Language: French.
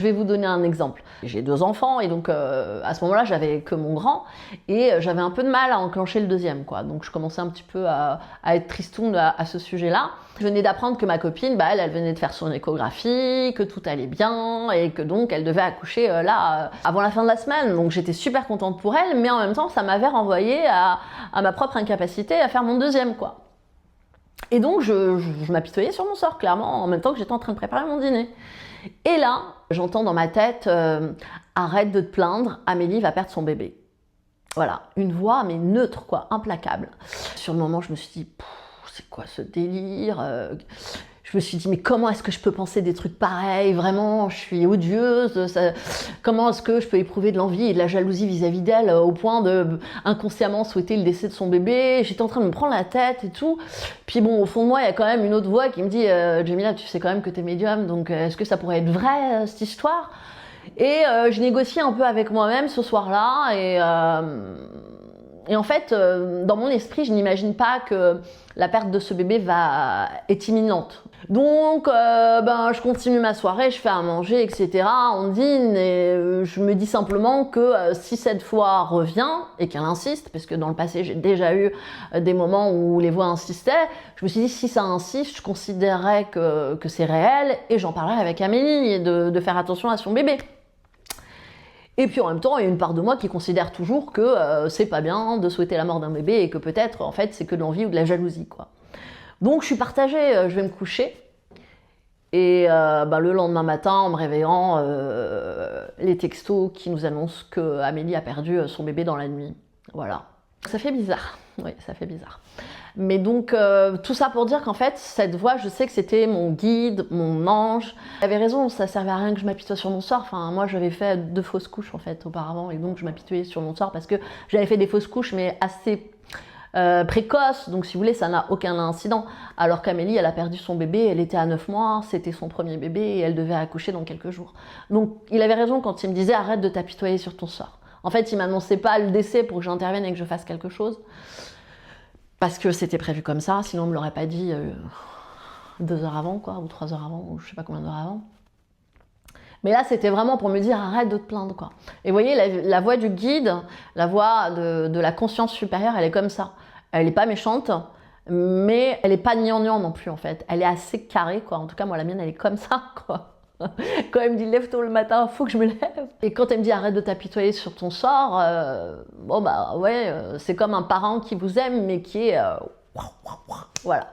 Je vais vous donner un exemple. J'ai 2 enfants et donc à ce moment-là, j'avais que mon grand et j'avais un peu de mal à enclencher le deuxième, quoi. Donc je commençais un petit peu à être tristoune à ce sujet-là. Je venais d'apprendre que ma copine, elle venait de faire son échographie, que tout allait bien et que donc elle devait accoucher avant la fin de la semaine. Donc j'étais super contente pour elle, mais en même temps, ça m'avait renvoyée à ma propre incapacité à faire mon deuxième, quoi. Et donc je m'apitoyais sur mon sort, clairement, en même temps que j'étais en train de préparer mon dîner. Et là, j'entends dans ma tête arrête de te plaindre, Amélie va perdre son bébé. Voilà, une voix mais neutre, quoi, implacable. Sur le moment, je me suis dit, c'est quoi ce délire? Je me suis dit, mais comment est-ce que je peux penser des trucs pareils? Vraiment, je suis odieuse. Comment est-ce que je peux éprouver de l'envie et de la jalousie vis-à-vis d'elle au point de inconsciemment souhaiter le décès de son bébé? J'étais en train de me prendre la tête et tout. Puis bon, au fond de moi, il y a quand même une autre voix qui me dit, Jamila, tu sais quand même que t'es médium, donc est-ce que ça pourrait être vrai, cette histoire? Et je négociais un peu avec moi-même ce soir-là et en fait, dans mon esprit, je n'imagine pas que la perte de ce bébé est imminente. Donc, je continue ma soirée, je fais à manger, etc. On dîne et je me dis simplement que si cette fois revient et qu'elle insiste, parce que dans le passé j'ai déjà eu des moments où les voix insistaient, je me suis dit si ça insiste, je considérerais que c'est réel et j'en parlerai avec Amélie et de faire attention à son bébé. Et puis en même temps, il y a une part de moi qui considère toujours que c'est pas bien de souhaiter la mort d'un bébé et que peut-être, en fait, c'est que de l'envie ou de la jalousie, quoi. Donc je suis partagée, je vais me coucher. Et le lendemain matin, en me réveillant, les textos qui nous annoncent que Amélie a perdu son bébé dans la nuit. Voilà. Ça fait bizarre. Oui, ça fait bizarre. Mais donc, tout ça pour dire qu'en fait, cette voix, je sais que c'était mon guide, mon ange. Elle avait raison, ça servait à rien que je m'apitoie sur mon sort. Enfin, moi, j'avais fait 2 fausses couches, en fait, auparavant. Et donc, je m'apitoyais sur mon sort parce que j'avais fait des fausses couches, mais assez précoces. Donc, si vous voulez, ça n'a aucun incident. Alors qu'Amélie, elle a perdu son bébé, elle était à 9 mois, c'était son premier bébé et elle devait accoucher dans quelques jours. Donc, il avait raison quand il me disait « Arrête de t'apitoyer sur ton sort ». En fait, il m'annonçait pas le décès pour que j'intervienne et que je fasse quelque chose. Parce que c'était prévu comme ça, sinon on me l'aurait pas dit 2 heures avant, quoi, ou 3 heures avant, ou je sais pas combien d'heures avant. Mais là, c'était vraiment pour me dire arrête de te plaindre, quoi. Et vous voyez, la voix du guide, la voix de la conscience supérieure, elle est comme ça. Elle est pas méchante, mais elle est pas gnangnan non plus, en fait. Elle est assez carrée, quoi. En tout cas, moi, la mienne, elle est comme ça, quoi. Quand elle me dit lève-toi le matin, faut que je me lève. Et quand elle me dit arrête de t'apitoyer sur ton sort, c'est comme un parent qui vous aime mais qui est voilà.